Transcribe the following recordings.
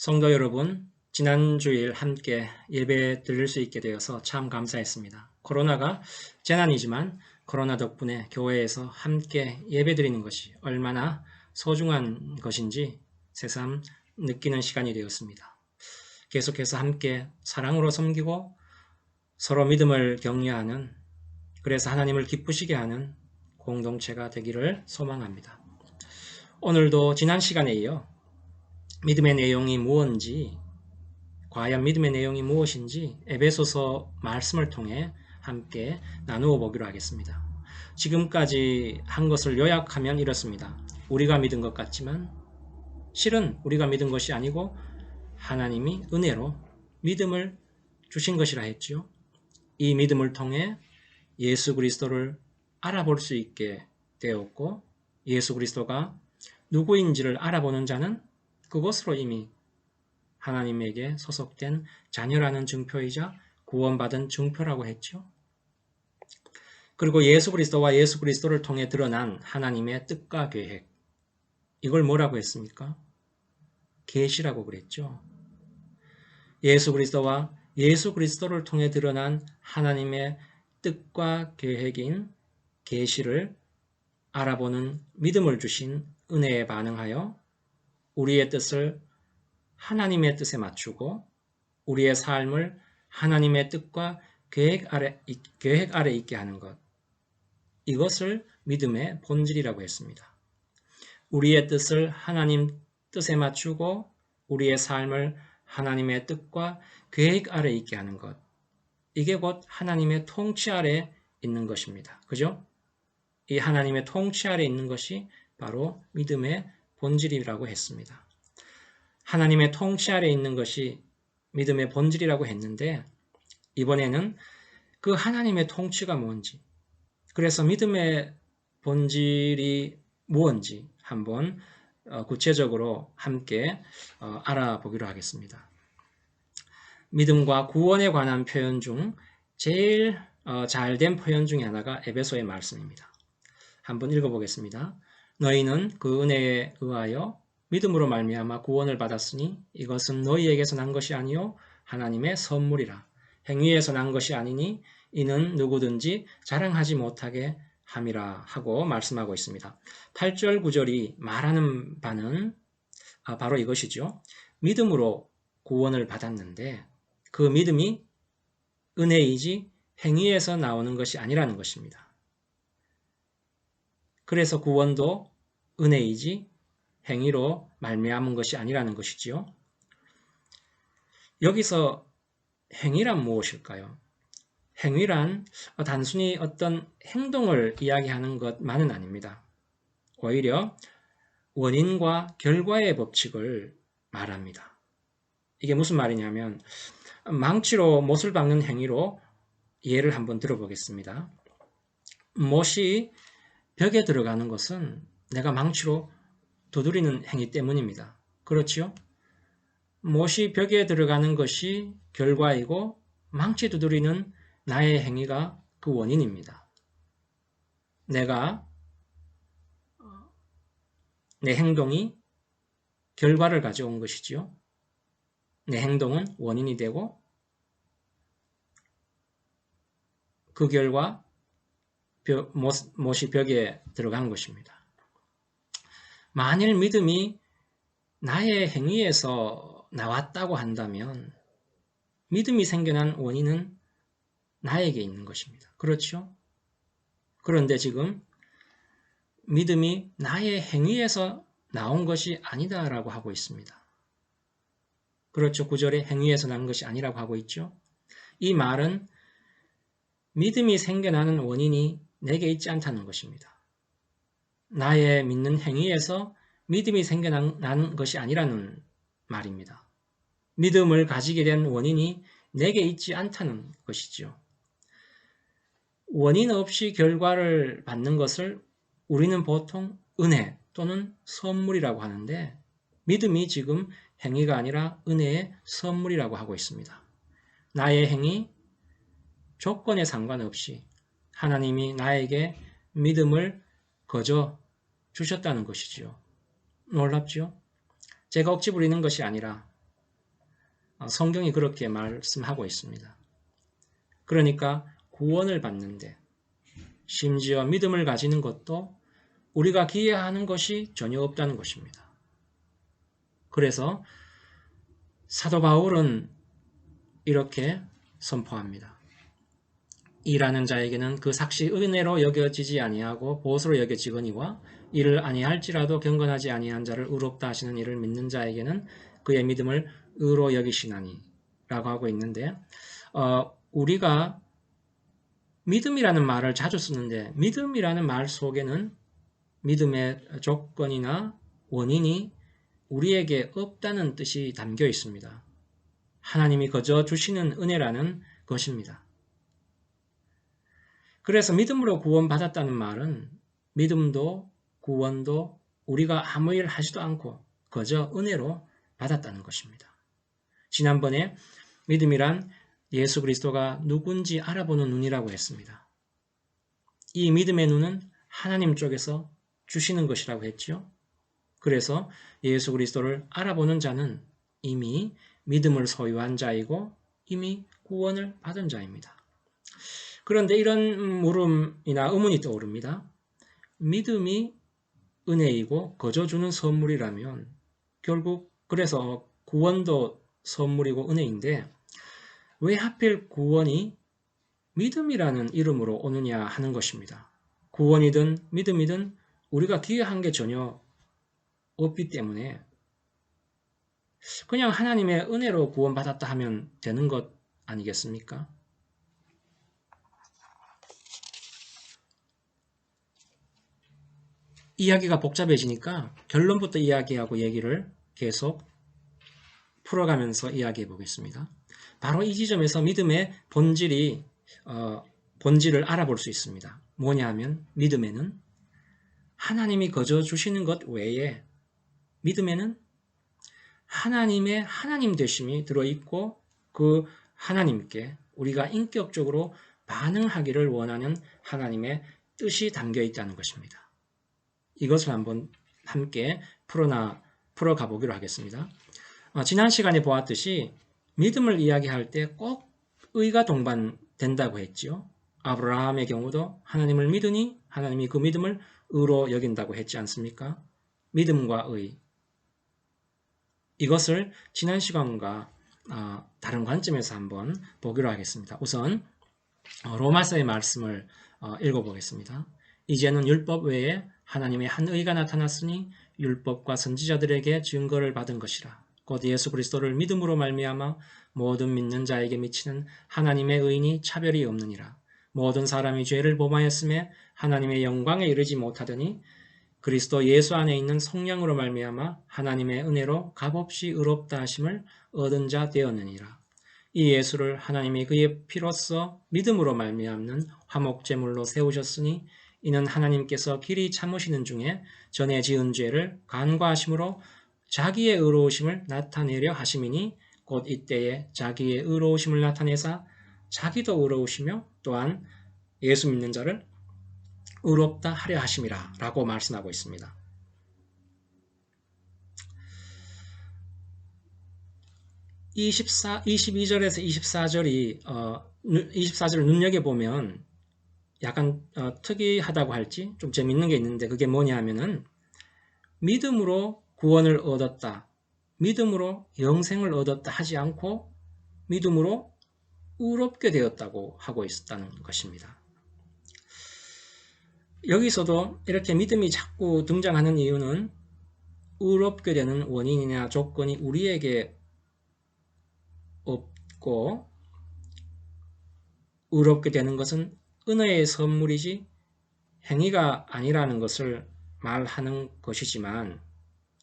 성도 여러분, 지난 주일 함께 예배 드릴 수 있게 되어서 참 감사했습니다. 코로나가 재난이지만 코로나 덕분에 교회에서 함께 예배 드리는 것이 얼마나 소중한 것인지 새삼 느끼는 시간이 되었습니다. 계속해서 함께 사랑으로 섬기고 서로 믿음을 격려하는, 그래서 하나님을 기쁘시게 하는 공동체가 되기를 소망합니다. 오늘도 지난 시간에 이어 믿음의 내용이 무엇인지, 과연 믿음의 내용이 무엇인지 에베소서 말씀을 통해 함께 나누어 보기로 하겠습니다. 지금까지 한 것을 요약하면 이렇습니다. 우리가 믿은 것 같지만 실은 우리가 믿은 것이 아니고 하나님이 은혜로 믿음을 주신 것이라 했죠. 이 믿음을 통해 예수 그리스도를 알아볼 수 있게 되었고, 예수 그리스도가 누구인지를 알아보는 자는 그것으로 이미 하나님에게 소속된 자녀라는 증표이자 구원받은 증표라고 했죠. 그리고 예수 그리스도와 예수 그리스도를 통해 드러난 하나님의 뜻과 계획, 이걸 뭐라고 했습니까? 계시라고 그랬죠. 예수 그리스도와 예수 그리스도를 통해 드러난 하나님의 뜻과 계획인 계시를 알아보는 믿음을 주신 은혜에 반응하여 우리의 뜻을 하나님의 뜻에 맞추고 우리의 삶을 하나님의 뜻과 계획 아래 있게 하는 것, 이것을 믿음의 본질이라고 했습니다. 우리의 뜻을 하나님 뜻에 맞추고 우리의 삶을 하나님의 뜻과 계획 아래 있게 하는 것, 이게 곧 하나님의 통치 아래 있는 것입니다. 그죠? 이 하나님의 통치 아래 있는 것이 바로 믿음의 본질이라고 했습니다. 하나님의 통치 아래 있는 것이 믿음의 본질이라고 했는데, 이번에는 그 하나님의 통치가 뭔지, 그래서 믿음의 본질이 무엇인지 한번 구체적으로 함께 알아보기로 하겠습니다. 믿음과 구원에 관한 표현 중 제일 잘된 표현 중에 하나가 에베소의 말씀입니다. 한번 읽어보겠습니다. 너희는 그 은혜에 의하여 믿음으로 말미암아 구원을 받았으니 이것은 너희에게서 난 것이 아니요 하나님의 선물이라. 행위에서 난 것이 아니니 이는 누구든지 자랑하지 못하게 함이라 하고 말씀하고 있습니다. 8절 9절이 말하는 바는 바로 이것이죠. 믿음으로 구원을 받았는데 그 믿음이 은혜이지 행위에서 나오는 것이 아니라는 것입니다. 그래서 구원도 은혜이지 행위로 말미암은 것이 아니라는 것이지요. 여기서 행위란 무엇일까요? 행위란 단순히 어떤 행동을 이야기하는 것만은 아닙니다. 오히려 원인과 결과의 법칙을 말합니다. 이게 무슨 말이냐면, 망치로 못을 박는 행위로 예를 한번 들어보겠습니다. 못이 벽에 들어가는 것은 내가 망치로 두드리는 행위 때문입니다. 그렇지요? 못이 벽에 들어가는 것이 결과이고 망치 두드리는 나의 행위가 그 원인입니다. 내 행동이 결과를 가져온 것이지요. 내 행동은 원인이 되고 그 결과 못이 벽에 들어간 것입니다. 만일 믿음이 나의 행위에서 나왔다고 한다면 믿음이 생겨난 원인은 나에게 있는 것입니다. 그렇죠? 그런데 지금 믿음이 나의 행위에서 나온 것이 아니다라고 하고 있습니다. 그렇죠? 9절에 행위에서 난 것이 아니라고 하고 있죠? 이 말은 믿음이 생겨나는 원인이 내게 있지 않다는 것입니다. 나의 믿는 행위에서 믿음이 생겨난 것이 아니라는 말입니다. 믿음을 가지게 된 원인이 내게 있지 않다는 것이죠. 원인 없이 결과를 받는 것을 우리는 보통 은혜 또는 선물이라고 하는데, 믿음이 지금 행위가 아니라 은혜의 선물이라고 하고 있습니다. 나의 행위, 조건에 상관없이 하나님이 나에게 믿음을 거저 주셨다는 것이지요. 놀랍죠? 제가 억지 부리는 것이 아니라 성경이 그렇게 말씀하고 있습니다. 그러니까 구원을 받는데 심지어 믿음을 가지는 것도 우리가 기여하는 것이 전혀 없다는 것입니다. 그래서 사도 바울은 이렇게 선포합니다. 일하는 자에게는 그 삭시 은혜로 여겨지지 아니하고 보수로 여겨지거니와 이를 아니할지라도 경건하지 아니한 자를 의롭다 하시는 이를 믿는 자에게는 그의 믿음을 의로 여기시나니 라고 하고 있는데 우리가 믿음이라는 말을 자주 쓰는데 믿음이라는 말 속에는 믿음의 조건이나 원인이 우리에게 없다는 뜻이 담겨 있습니다. 하나님이 거저 주시는 은혜라는 것입니다. 그래서 믿음으로 구원받았다는 말은 믿음도 구원도 우리가 아무 일 하지도 않고 거저 은혜로 받았다는 것입니다. 지난번에 믿음이란 예수 그리스도가 누군지 알아보는 눈이라고 했습니다. 이 믿음의 눈은 하나님 쪽에서 주시는 것이라고 했죠. 그래서 예수 그리스도를 알아보는 자는 이미 믿음을 소유한 자이고 이미 구원을 받은 자입니다. 그런데 이런 물음이나 의문이 떠오릅니다. 믿음이 은혜이고 거저 주는 선물이라면 결국 그래서 구원도 선물이고 은혜인데 왜 하필 구원이 믿음이라는 이름으로 오느냐 하는 것입니다. 구원이든 믿음이든 우리가 기여한 게 전혀 없기 때문에 그냥 하나님의 은혜로 구원받았다 하면 되는 것 아니겠습니까? 이야기가 복잡해지니까 결론부터 이야기하고 얘기를 계속 풀어가면서 이야기해 보겠습니다. 바로 이 지점에서 믿음의 본질을 알아볼 수 있습니다. 뭐냐 하면 믿음에는 하나님이 거저 주시는 것 외에 믿음에는 하나님의 하나님 되심이 들어있고 그 하나님께 우리가 인격적으로 반응하기를 원하는 하나님의 뜻이 담겨 있다는 것입니다. 이것을 한번 함께 풀어가 보기로 하겠습니다. 지난 시간에 보았듯이 믿음을 이야기할 때 꼭 의가 동반된다고 했죠. 아브라함의 경우도 하나님을 믿으니 하나님이 그 믿음을 의로 여긴다고 했지 않습니까? 믿음과 의. 이것을 지난 시간과 다른 관점에서 한번 보기로 하겠습니다. 우선 로마서의 말씀을 읽어보겠습니다. 이제는 율법 외에 하나님의 한 의가 나타났으니 율법과 선지자들에게 증거를 받은 것이라. 곧 예수 그리스도를 믿음으로 말미암아 모든 믿는 자에게 미치는 하나님의 의인이 차별이 없느니라. 모든 사람이 죄를 범하였음에 하나님의 영광에 이르지 못하더니 그리스도 예수 안에 있는 성령으로 말미암아 하나님의 은혜로 값없이 의롭다 하심을 얻은 자 되었느니라. 이 예수를 하나님이 그의 피로써 믿음으로 말미암는 화목제물로 세우셨으니 이는 하나님께서 길이 참으시는 중에 전에 지은 죄를 간과하심으로 자기의 의로우심을 나타내려 하심이니 곧 이때에 자기의 의로우심을 나타내사 자기도 의로우시며 또한 예수 믿는 자를 의롭다 하려 하심이라 라고 말씀하고 있습니다. 22절에서 24절을 눈여겨보면 약간 특이하다고 할지 좀 재밌는 게 있는데 그게 뭐냐 하면은 믿음으로 구원을 얻었다, 믿음으로 영생을 얻었다 하지 않고 믿음으로 의롭게 되었다고 하고 있었다는 것입니다. 여기서도 이렇게 믿음이 자꾸 등장하는 이유는 의롭게 되는 원인이나 조건이 우리에게 없고 의롭게 되는 것은 은혜의 선물이지 행위가 아니라는 것을 말하는 것이지만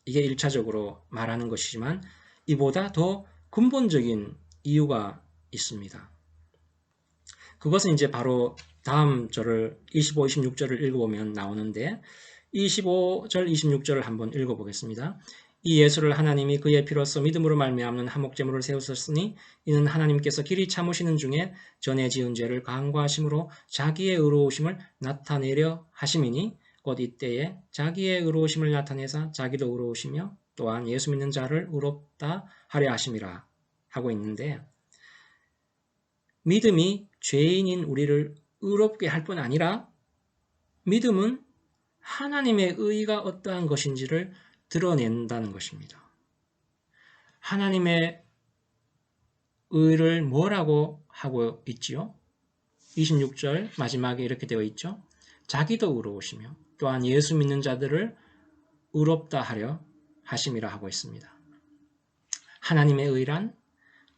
이게 1차적으로 말하는 것이지만 이보다 더 근본적인 이유가 있습니다. 그것은 이제 바로 다음 절을 25, 26절을 읽어보면 나오는데 25절, 26절을 한번 읽어보겠습니다. 이 예수를 하나님이 그의 피로써 믿음으로 말미암는 화목제물을 세우셨으니 이는 하나님께서 길이 참으시는 중에 전에 지은 죄를 간과하심으로 자기의 의로우심을 나타내려 하심이니 곧 이때에 자기의 의로우심을 나타내사 자기도 의로우시며 또한 예수 믿는 자를 의롭다 하려 하심이라 하고 있는데 믿음이 죄인인 우리를 의롭게 할 뿐 아니라 믿음은 하나님의 의가 어떠한 것인지를 드러낸다는 것입니다. 하나님의 의를 뭐라고 하고 있지요? 26절 마지막에 이렇게 되어 있죠. 자기도 의로우시며 또한 예수 믿는 자들을 의롭다 하려 하심이라 하고 있습니다. 하나님의 의란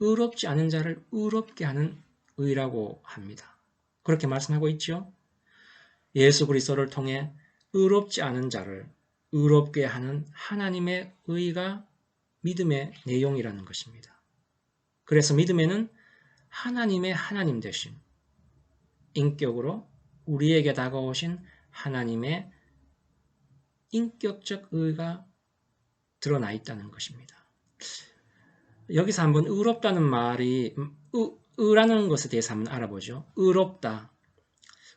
의롭지 않은 자를 의롭게 하는 의라고 합니다. 그렇게 말씀하고 있죠. 예수 그리스도를 통해 의롭지 않은 자를 의롭게 하는 하나님의 의가 믿음의 내용이라는 것입니다. 그래서 믿음에는 하나님의 하나님 되심, 인격으로 우리에게 다가오신 하나님의 인격적 의가 드러나 있다는 것입니다. 여기서 한번 의롭다는 말이 의라는 것에 대해서 한번 알아보죠. 의롭다.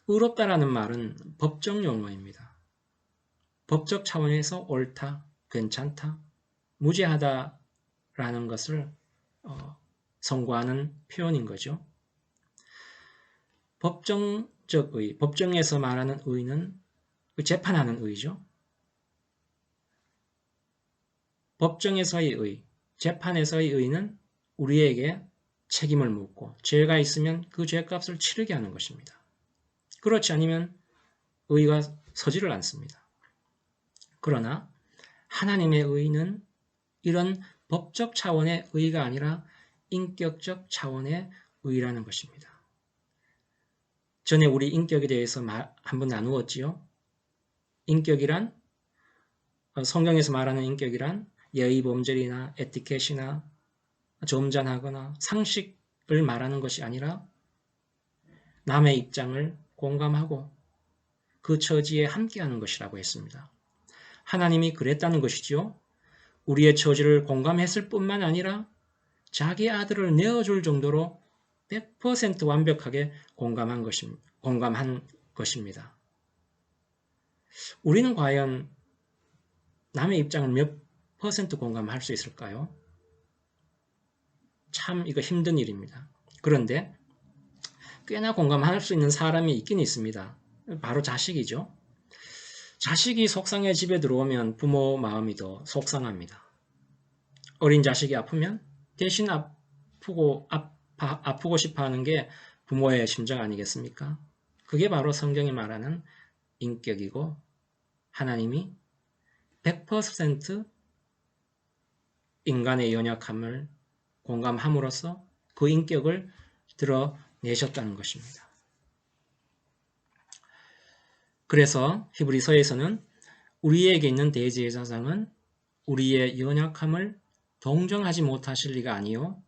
의롭다라는 말은 법적 용어입니다. 법적 차원에서 옳다, 괜찮다, 무죄하다라는 것을 선고하는 표현인 거죠. 법정적 의, 법정에서 말하는 의는 재판하는 의죠. 법정에서의 의, 재판에서의 의는 우리에게 책임을 묻고 죄가 있으면 그 죄값을 치르게 하는 것입니다. 그렇지 않으면 의가 서지를 않습니다. 그러나 하나님의 의는 이런 법적 차원의 의가 아니라 인격적 차원의 의라는 것입니다. 전에 우리 인격에 대해서 한번 나누었지요. 인격이란 성경에서 말하는 인격이란 예의 범절이나 에티켓이나 점잖하거나 상식을 말하는 것이 아니라 남의 입장을 공감하고 그 처지에 함께하는 것이라고 했습니다. 하나님이 그랬다는 것이지요. 우리의 처지를 공감했을 뿐만 아니라 자기 아들을 내어줄 정도로 100% 완벽하게 공감한 것입니다. 우리는 과연 남의 입장을 몇 퍼센트 공감할 수 있을까요? 참 이거 힘든 일입니다. 그런데 꽤나 공감할 수 있는 사람이 있긴 있습니다. 바로 자식이죠. 자식이 속상해 집에 들어오면 부모 마음이 더 속상합니다. 어린 자식이 아프면 대신 아프고 싶어 하는 게 부모의 심정 아니겠습니까? 그게 바로 성경이 말하는 인격이고 하나님이 100% 인간의 연약함을 공감함으로써 그 인격을 드러내셨다는 것입니다. 그래서 히브리서에서는 우리에게 있는 대제사장은 우리의 연약함을 동정하지 못하실 리가 아니요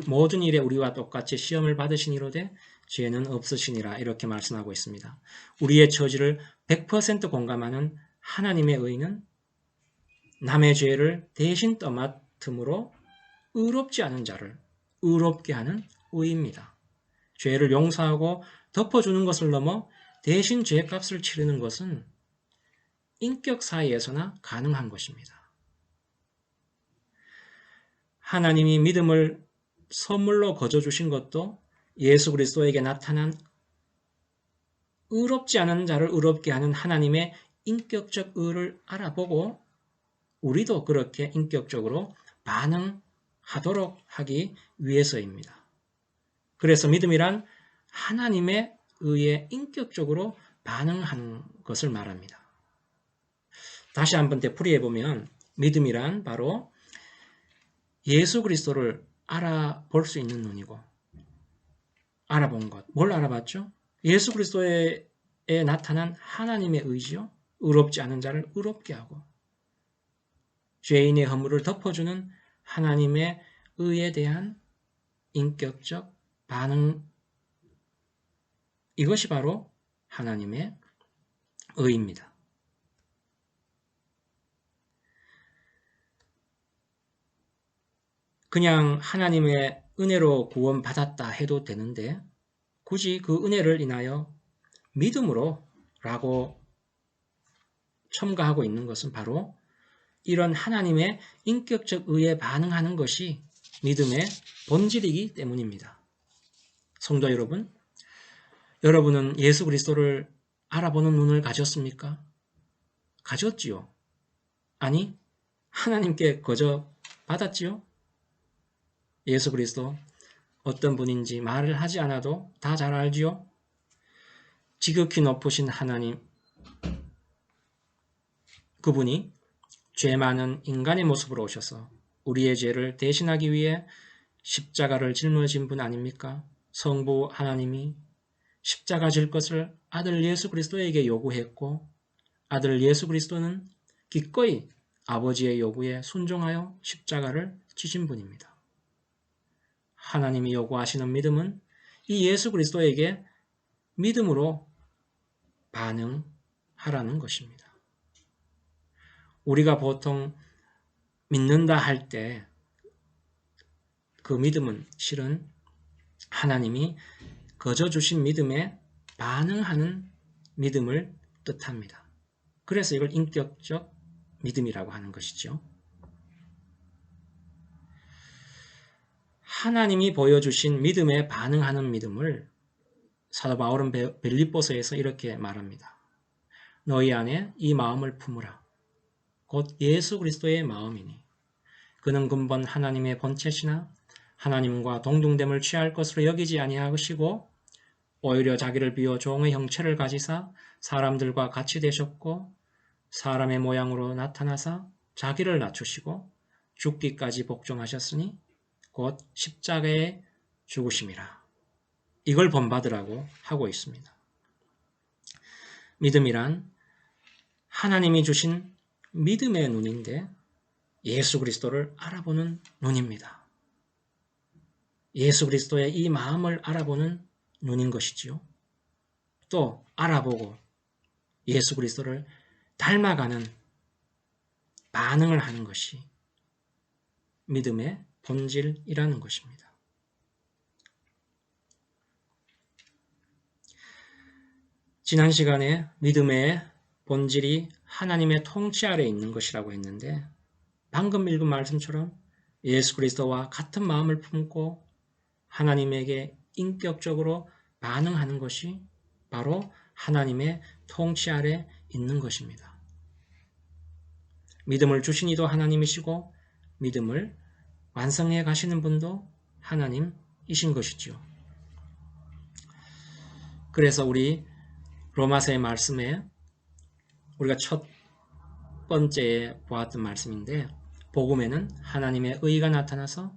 모든 일에 우리와 똑같이 시험을 받으시니로되 죄는 없으시니라 이렇게 말씀하고 있습니다. 우리의 처지를 100% 공감하는 하나님의 의는 남의 죄를 대신 떠맡음으로 의롭지 않은 자를 의롭게 하는 의입니다. 죄를 용서하고 덮어주는 것을 넘어 대신 죄값을 치르는 것은 인격 사이에서나 가능한 것입니다. 하나님이 믿음을 선물로 거저주신 것도 예수 그리스도에게 나타난 의롭지 않은 자를 의롭게 하는 하나님의 인격적 의를 알아보고 우리도 그렇게 인격적으로 반응하도록 하기 위해서입니다. 그래서 믿음이란 하나님의 의에 인격적으로 반응하는 것을 말합니다. 다시 한번 되풀이해보면 믿음이란 바로 예수 그리스도를 알아볼 수 있는 눈이고 알아본 것. 뭘 알아봤죠? 예수 그리스도에 나타난 하나님의 의지요. 의롭지 않은 자를 의롭게 하고 죄인의 허물을 덮어주는 하나님의 의에 대한 인격적 반응, 이것이 바로 하나님의 의입니다. 그냥 하나님의 은혜로 구원받았다 해도 되는데 굳이 그 은혜를 인하여 믿음으로 라고 첨가하고 있는 것은 바로 이런 하나님의 인격적 의에 반응하는 것이 믿음의 본질이기 때문입니다. 성도 여러분, 여러분은 예수 그리스도를 알아보는 눈을 가졌습니까? 가졌지요. 아니, 하나님께 거저 받았지요. 예수 그리스도 어떤 분인지 말을 하지 않아도 다 잘 알지요. 지극히 높으신 하나님, 그분이 죄 많은 인간의 모습으로 오셔서 우리의 죄를 대신하기 위해 십자가를 짊어진 분 아닙니까? 성부 하나님이 십자가 질 것을 아들 예수 그리스도에게 요구했고 아들 예수 그리스도는 기꺼이 아버지의 요구에 순종하여 십자가를 지신 분입니다. 하나님이 요구하시는 믿음은 이 예수 그리스도에게 믿음으로 반응하라는 것입니다. 우리가 보통 믿는다 할 때 그 믿음은 실은 하나님이 거저 주신 믿음에 반응하는 믿음을 뜻합니다. 그래서 이걸 인격적 믿음이라고 하는 것이죠. 하나님이 보여주신 믿음에 반응하는 믿음을 사도 바울은 빌립보서에서 이렇게 말합니다. 너희 안에 이 마음을 품으라. 곧 예수 그리스도의 마음이니 그는 근본 하나님의 본체시나 하나님과 동등됨을 취할 것으로 여기지 아니하시고 오히려 자기를 비워 종의 형체를 가지사 사람들과 같이 되셨고 사람의 모양으로 나타나사 자기를 낮추시고 죽기까지 복종하셨으니 곧 십자가에 죽으심이라. 이걸 본받으라고 하고 있습니다. 믿음이란 하나님이 주신 믿음의 눈인데 예수 그리스도를 알아보는 눈입니다. 예수 그리스도의 이 마음을 알아보는 눈인 것이지요. 또 알아보고 예수 그리스도를 닮아가는 반응을 하는 것이 믿음의 본질이라는 것입니다. 지난 시간에 믿음의 본질이 하나님의 통치 아래에 있는 것이라고 했는데 방금 읽은 말씀처럼 예수 그리스도와 같은 마음을 품고 하나님에게 인격적으로 반응하는 것이 바로 하나님의 통치 아래 있는 것입니다. 믿음을 주신 이도 하나님이시고 믿음을 완성해 가시는 분도 하나님이신 것이지요. 그래서 우리 로마서의 말씀에 우리가 첫 번째에 보았던 말씀인데 복음에는 하나님의 의가 나타나서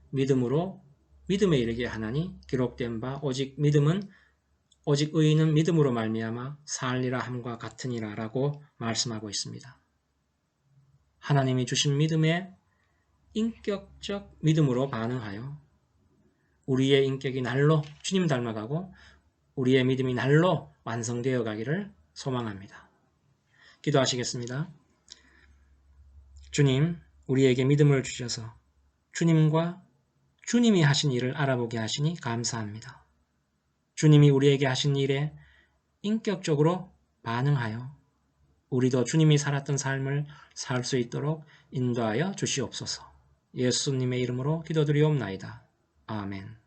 믿음에 이르게 하나니 기록된 바 오직 의인은 믿음으로 말미암아 살리라 함과 같으니라 라고 말씀하고 있습니다. 하나님이 주신 믿음에 인격적 믿음으로 반응하여 우리의 인격이 날로 주님 닮아가고 우리의 믿음이 날로 완성되어 가기를 소망합니다. 기도하시겠습니다. 주님, 우리에게 믿음을 주셔서 주님과 주님이 하신 일을 알아보게 하시니 감사합니다. 주님이 우리에게 하신 일에 인격적으로 반응하여 우리도 주님이 살았던 삶을 살 수 있도록 인도하여 주시옵소서. 예수님의 이름으로 기도드리옵나이다. 아멘.